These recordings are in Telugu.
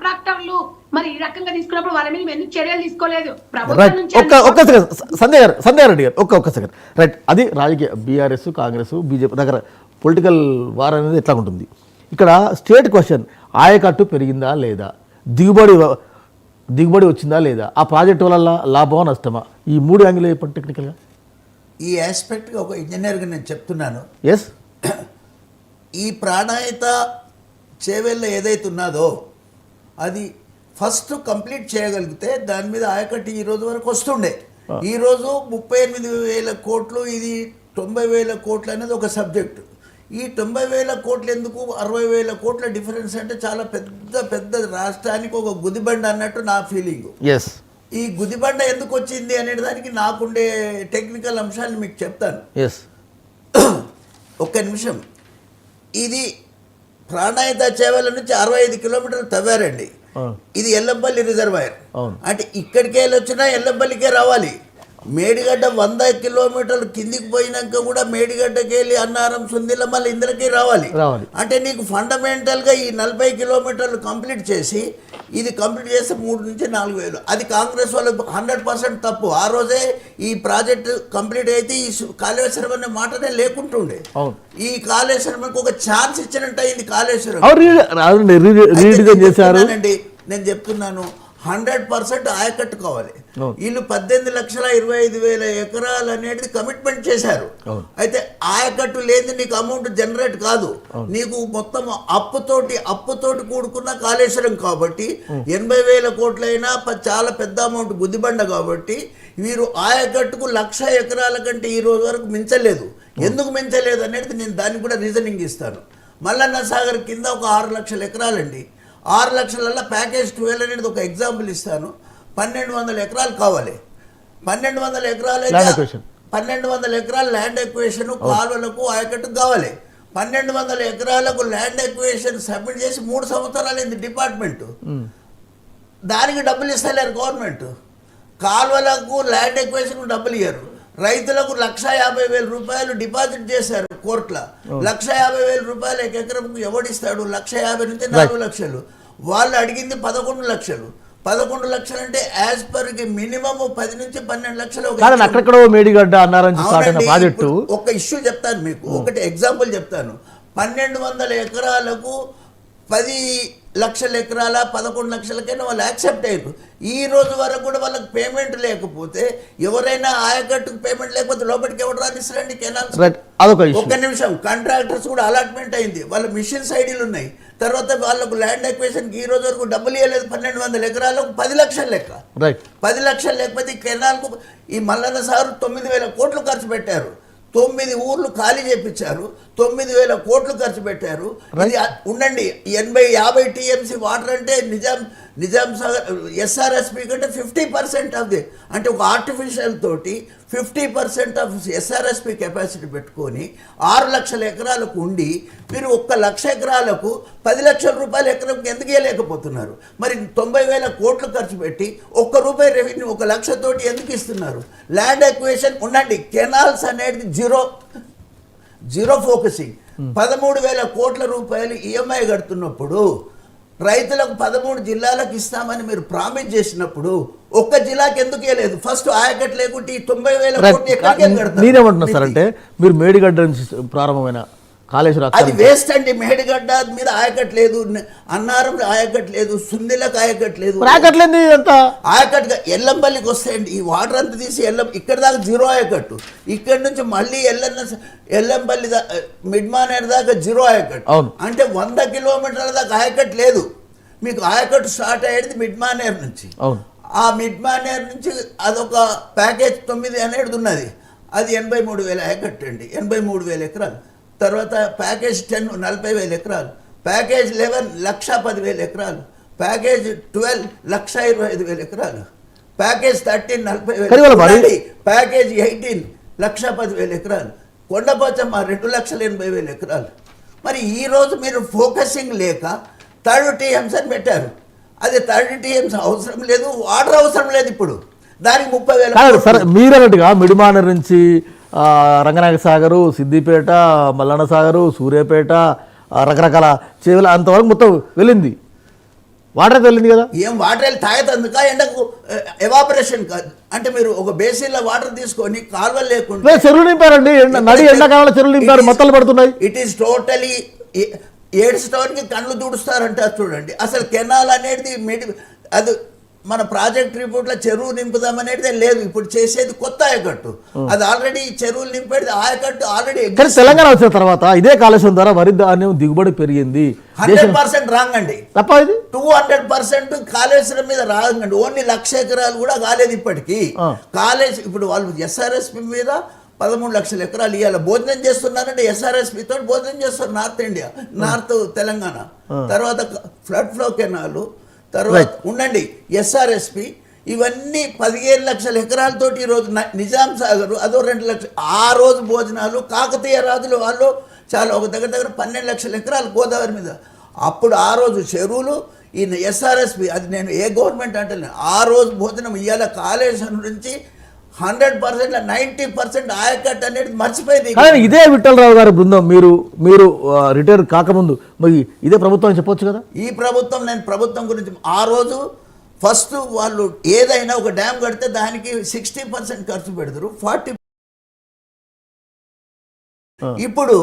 కాంట్రాక్టర్లు మరి ఈ రకంగా తీసుకున్నప్పుడు వాళ్ళ మీద ఎందుకు చర్యలు తీసుకోలేదు? సంధ్యా రెడ్డి గారు ఒక్క సెకండ్ రైట్. అది రాజకీయ బీఆర్ఎస్ కాంగ్రెస్ బీజేపీ దగ్గర పొలిటికల్ వార్ అనేది ఎట్లా ఉంటుంది. ఇక్కడ స్టేట్ క్వశ్చన్, ఆయకట్టు పెరిగిందా లేదా, దిగుబడి వచ్చిందా లేదా, ఆ ప్రాజెక్టు వల్ల లాభమా నష్టమా, ఈ 3 యాంగిల్ చెప్పండి టెక్నికల్గా. ఈ ఆస్పెక్ట్గా ఒక ఇంజనీర్గా నేను చెప్తున్నాను. ఎస్, ఈ ప్రాణాయత చేవెళ్ళ ఏదైతే ఉన్నదో అది ఫస్ట్ కంప్లీట్ చేయగలిగితే దాని మీద ఆయకట్టు ఈ రోజు వరకు వస్తుండే. ఈరోజు 38,000 కోట్లు, ఇది 90,000 కోట్లు అనేది ఒక సబ్జెక్టు. ఈ 90,000 కోట్లు ఎందుకు, 60,000 కోట్ల డిఫరెన్స్ అంటే చాలా పెద్ద పెద్ద రాష్ట్రానికి ఒక గుదిబండ అన్నట్టు నా ఫీలింగ్. ఎస్, ఈ గుదిబండ ఎందుకు వచ్చింది అనే దానికి నాకుండే టెక్నికల్ అంశాలు మీకు చెప్తాను. ఎస్, ఒక్క నిమిషం. ఇది ప్రాణాయత చేవల నుంచి 65 కిలోమీటర్లు తవ్వారండి. ఇది ఎల్లంపల్లి రిజర్వాయర్. అంటే ఇక్కడికి వెళ్ళి వచ్చినా ఎల్లంపల్లికే రావాలి. మేడిగడ్డ 100 కిలోమీటర్లు కిందికి పోయినాక కూడా మేడిగడ్డకి వెళ్ళి అన్నారం సుందిల మళ్ళీ ఇందులోకి రావాలి. అంటే నీకు ఫండమెంటల్గా ఈ 40 కిలోమీటర్లు కంప్లీట్ చేసి ఇది కంప్లీట్ చేస్తే 3 నుంచి 4 వేలు. అది కాంగ్రెస్ వాళ్ళు 100% తప్పు. ఆ రోజే ఈ ప్రాజెక్టు కంప్లీట్ అయితే ఈ కాళేశ్వరం అనే మాటనే లేకుంటుండే. ఈ కాళేశ్వరంకి ఒక ఛాన్స్ ఇచ్చినట్టు అయింది కాళేశ్వరం. నేను చెప్తున్నాను 100% ఆయకట్టు కావాలి. వీళ్ళు 18,25,000 ఎకరాలు అనేది కమిట్మెంట్ చేశారు. అయితే ఆయకట్టు లేదు, నీకు అమౌంట్ జనరేట్ కాదు. నీకు మొత్తం అప్పుతోటి కూడుకున్న కాళేశ్వరం కాబట్టి 80,000 కోట్లైనా చాలా పెద్ద అమౌంట్ గుద్దిబండ కాబట్టి వీరు ఆయకట్టుకు 1,00,000 ఎకరాల కంటే ఈ రోజు వరకు మించలేదు. ఎందుకు మించలేదు అనేది నేను దానికి కూడా రీజనింగ్ ఇస్తాను. మల్లన్న సాగర్ కింద ఒక 6 లక్షల ఎకరాలండి. 6 లక్షల ప్యాకేజ్ 12 అనేది ఒక ఎగ్జాంపుల్ ఇస్తాను. 1,200 ఎకరాలు కావాలి. 1,200 ఎకరాలు అయితే 1,200 ఎకరాలు ల్యాండ్ ఎక్వేషన్ కాలువలకు ఆయకట్టుకు కావాలి. 1,200 ఎకరాలకు ల్యాండ్ ఎక్వేషన్ సబ్మిట్ చేసి 3 సంవత్సరాలు అయింది డిపార్ట్మెంట్. దానికి డబ్బులు ఇస్తలేరు గవర్నమెంట్. కాలువలకు ల్యాండ్ ఎక్వేషన్ డబ్బులు ఇయ్యరు. రైతులకు 1,50,000 రూపాయలు డిపాజిట్ చేశారు కోర్టులో. 1,50,000 రూపాయలు ఎకరంకు ఎవడిస్తాడు? 1,50,000 నుంచి 4 లక్షలు. వాళ్ళు అడిగింది 11 లక్షలు. 11 లక్షలు అంటే యాజ్ పర్ మినిమం 10 నుంచి 12 లక్షలు. ఒక ఇష్యూ చెప్తాను మీకు, ఒకటి ఎగ్జాంపుల్ చెప్తాను. 1,200 ఎకరాలకు 10 లక్షల ఎకరాల 11 లక్షలకైనా వాళ్ళు యాక్సెప్ట్ అయ్యారు. ఈ రోజు వరకు కూడా వాళ్ళకి పేమెంట్ లేకపోతే, ఎవరైనా ఆయకట్టుకు పేమెంట్ లేకపోతే లోపలికి ఎవరు రానిస్తారండి కెనాల్స్? ఒక్క నిమిషం. కాంట్రాక్టర్స్ కూడా అలాట్మెంట్ అయింది, వాళ్ళ మిషన్స్ ఐడీలు ఉన్నాయి. తర్వాత వాళ్ళకు ల్యాండ్ ఎక్వేషన్కి ఈ రోజు వరకు డబ్బులు ఇవ్వలేదు. 1,200 ఎకరాలకు 10 లక్షల లెక్క. 10 లక్షలు లేకపోతే ఈ కెనాల్కు ఈ మల్లన్న సారు 9,000 కోట్లు ఖర్చు పెట్టారు. 9 ఊర్లు ఖాళీ చేపించారు. 9,000 కోట్లు ఖర్చు పెట్టారు. ఇది ఉండండి, 80-50 టీఎంసీ వాటర్ అంటే నిజాం సాగర్ ఎస్ఆర్ఎస్పి కంటే 50% ఆఫ్ ది, అంటే ఒక ఆర్టిఫిషియల్ తోటి 50% ఆఫ్ ఎస్ఆర్ఎస్పి కెపాసిటీ పెట్టుకొని 6 లక్షల ఎకరాలకు ఉండి మీరు 1,00,000 ఎకరాలకు 10 లక్షల రూపాయల ఎకరంకి ఎందుకు ఇవ్వలేకపోతున్నారు? మరి 90,000 కోట్లు ఖర్చు పెట్టి ₹1 రెవెన్యూ 1,00,000 తోటి ఎందుకు ఇస్తున్నారు? ల్యాండ్ ఎక్వేషన్ ఉండండి. కెనాల్స్ అనేది జీరో ఫోకసింగ్. 13,000 కోట్ల రూపాయలు ఈఎంఐ కడుతున్నప్పుడు రైతులకు 13 జిల్లాలకు ఇస్తామని మీరు ప్రామిస్ చేసినప్పుడు ఒక్క జిల్లాకి ఎందుకు ఇవ్వలేదు? ఫస్ట్ ఆయకట్టు లేకుంటే ఈ 90,000 కోట్లు ఎక్కడికి కడతారు? నేనేమంటున్నా సార్ అంటే, మీరు మేడిగడ్డ నుంచి ప్రారంభమైన కాళేశ్వరం అది వేస్ట్ అండి. మేడిగడ్డ మీద ఆయకట్టు లేదు, అన్నారం ఆయకట్టు లేదు, సుందిలకు ఆయకట్టు లేదు. ఆయకట్టుగా ఎల్లంపల్లికి వస్తాయండి. ఈ వాటర్ అంతా తీసి ఇక్కడ దాకా జీరో ఆయకట్టు. ఇక్కడ నుంచి మళ్ళీ ఎల్లంపల్లి మిడ్మానేర్ దాకా జీరో ఆయకట్టు. అంటే 100 కిలోమీటర్ల దాకా ఆయకట్టు లేదు. మీకు ఆయకట్టు స్టార్ట్ అయ్యేది మిడ్మానేర్ నుంచి. ఆ మిడ్మానేర్ నుంచి అదొక ప్యాకేజ్ 9 అనేది ఉన్నది. అది 83,000 ఆయకట్టు అండి, 83,000 ఎకరాలు. తర్వాత ప్యాకేజ్ 10 40,000 ఎకరాలు. ప్యాకేజ్ 11 1,10,000 ఎకరాలు. ప్యాకేజ్ 12 1,25,000 ఎకరాలు. ప్యాకేజ్ 13 40,000. ప్యాకేజ్ 18 1,10,000 ఎకరాలు. కొండపోచమ్మ 2,80,000 ఎకరాలు. మరి ఈరోజు మీరు ఫోకసింగ్ లేక 30 టీఎంస్ అని పెట్టారు. అది 30 టీఎంస్ అవసరం లేదు, వాటర్ అవసరం లేదు. ఇప్పుడు దానికి 30,000. మీరు అన్నట్టుగా మిడిమానర్ నుంచి రంగనాయక సాగరు, సిద్దిపేట, మల్లన్న సాగరు, సూర్యాపేట, రకరకాల చేవల అంతవరకు మొత్తం వెళ్ళింది. వాటర్ వెళ్ళింది కదా. ఏం వాటర్ వెళ్ళి తాగేతందుక ఎండకు ఎవాపరేషన్ కాదు అంటే మీరు ఒక బేసిన్లో వాటర్ తీసుకొని కాలువలు లేకుండా చెరువులు నింపారండి, నడి ఎండాకాలంలో చెరువులు నింపారు, మొత్తలు పడుతున్నాయి. ఇట్ ఈస్ టోటలీ ఏడ్స్టోన్కి కళ్ళు తుడుస్తారంటారు చూడండి. అసలు కెనాల్ అనేది అది మన ప్రాజెక్ట్ రిపోర్ట్లో చెరువు నింపుదామనేది లేదు. ఇప్పుడు చేసేది కొత్త ఆయకట్టు, అది ఆల్రెడీ చెరువులు నింపేది ఆయకట్టు ఆల్రెడీ. కానీ తెలంగాణ వచ్చిన తర్వాత ఇదే కాళేశ్వరం ద్వారా వరి ధాన్యం దిగుబడి పెరిగింది. 100% రాంగ్ అండి, తప్ప ఇది 200% కాళేశ్వరం మీద రాంగండి. ఓన్లీ 1,00,000 ఎకరాలు కూడా కాలేదు ఇప్పటికీ. ఇప్పుడు వాళ్ళు ఎస్ఆర్ఎస్పి మీద 13 లక్షల ఎకరాలు ఇవాళ భోజనం చేస్తున్నారంటే ఎస్ఆర్ఎస్పి తోటి భోజనం చేస్తారు నార్త్ ఇండియా, నార్త్ తెలంగాణ. తర్వాత ఫ్లడ్ ఫ్లో కెనాలు, తర్వాత ఉండండి ఎస్ఆర్ఎస్పి, ఇవన్నీ 15 లక్షల ఎకరాలతోటి ఈరోజు నిజాం సాగర్ అదో 2 లక్షలు. ఆ రోజు భోజనాలు కాకతీయ రాజులు వాళ్ళు చాలా ఒక దగ్గర 12 లక్షల ఎకరాలు గోదావరి మీద. అప్పుడు ఆ రోజు చెరువులు ఈ ఎస్ఆర్ఎస్పి, అది నేను ఏ గవర్నమెంట్ అంటే ఆ రోజు భోజనం ఇవాళ కాళేశ్వరం నుంచి 100% 90% ఆయకట్టు అనేది మర్చిపోయింది. కానీ ఇదే విఠలరావు గారి బృందం మీరు రిటైర్ కాకముందు మరి ఇదే ప్రభుత్వం చెప్పొచ్చు కదా. ఈ ప్రభుత్వం, నేను ప్రభుత్వం గురించి ఆ రోజు ఫస్ట్ వాళ్ళు ఏదైనా ఒక డ్యామ్ కడితే దానికి 60% ఖర్చు పెడతారు, 40. ఇప్పుడు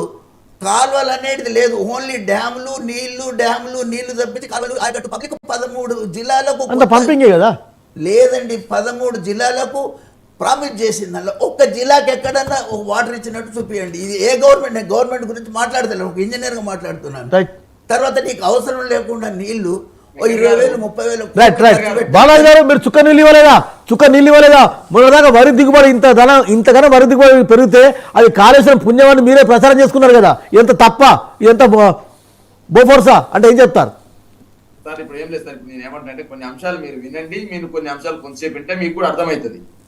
కాలువలు అనేది లేదు, ఓన్లీ డ్యాములు నీళ్లు తప్పించి కాలువలు ఆయకట్టు పబ్లిక్ 13 జిల్లాలకు పంపింగే కదా లేదండి. 13 జిల్లాలకు ప్రామిస్ చేసింది. అందులో ఒక్క జిల్లాకి ఎక్కడన్నా వాటర్ ఇచ్చినట్టు చూపించండి. ఇది ఏ గవర్నమెంట్, నేను గవర్నమెంట్ గురించి మాట్లాడతలేను, ఒక ఇంజనీర్గా మాట్లాడుతున్నాను. తర్వాత నీకు అవసరం లేకుండా నీళ్లు 20,000 30,000. బాలాజీ గారు మీరు చుక్క నీళ్ళు ఇవ్వలేదా? మొన్నదాకా వరి దిగుబడి ఇంతగానో వరి దిగుబడి పెరిగితే అది కాళేశ్వరం పుణ్యమని మీరే ప్రచారం చేసుకున్నారు కదా. ఎంత తప్ప, ఎంత బోఫోర్సా అంటే ఏం చెప్తారు సార్? ఇప్పుడు ఏం లేదు సార్, నేను ఏమంటే కొన్ని అంశాలు మీరు వినండి, మీరు కొన్ని అంశాలు కొంతసేపు వింటే మీకు కూడా అర్థమవుతుంది.